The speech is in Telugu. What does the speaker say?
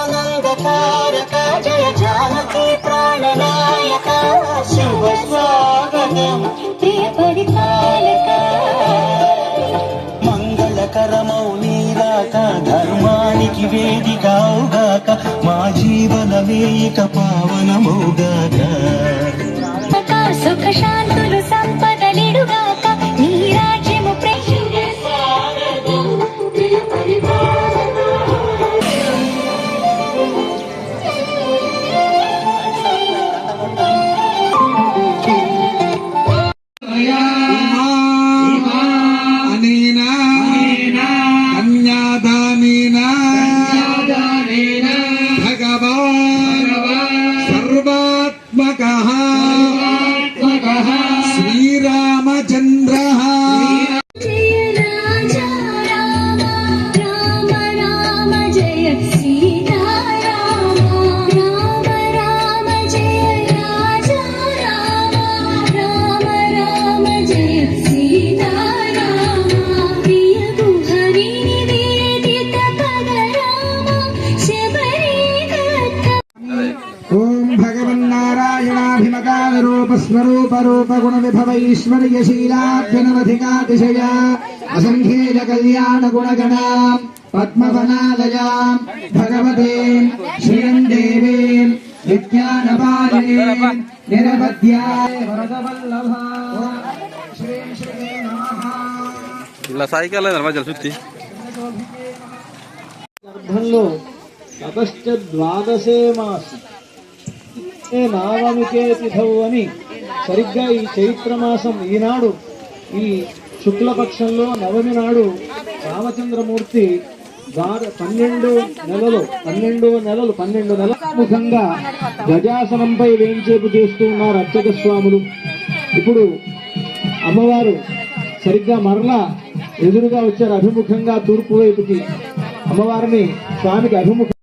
जगदानन्दकारक जय जानकी प्राणनायक शुभ स्वागतं प्रिय परिपालक మంగళకరమౌ నీరాక ధర్మానికి వేదికవుగాక మా జీవనమే ఇక పావనమౌగాక సుఖ శాంతులు సంపదలిడుగాక నీ రాజ్యము श्रीरामचंद्र जय राजा राम राम राम जय सीता राम राम राम जय राजा राम राम राम जय सीता राम प्रिय गुहरि निवेदित पद राम शबरी ओम भगवन्नारायणाभिमकाल रूप स्वरूप रूप गुण विभव ईश्वर्य शीलाभ्यनवधिकातिशय असंख्येय कल्याण गुणगणा पद्मवनालया भगवते श्रियं देवीं विद्यानपालिनीं निरवध्याय वरदवल्लभा श्रीं श्री नमः ఇలా సాయికాల దర్వాజాలు సుత్తి గర్భంలో తపశ్చ ద్వాదశే మాసి నావమికే తిథౌ అని సరిగ్గా ఈ చైత్రమాసం ఈనాడు ఈ శుక్లపక్షంలో నవమి నాడు రామచంద్రమూర్తి 12 నెలల ముఖంగా గజాసనంపై వేంచేపు చేస్తూ ఉన్నారు అర్చక స్వాములు. ఇప్పుడు అమ్మవారు సరిగ్గా మరలా ఎదురుగా వచ్చారు అభిముఖంగా తూర్పు వైపుకి. అమ్మవారిని స్వామికి అభిముఖం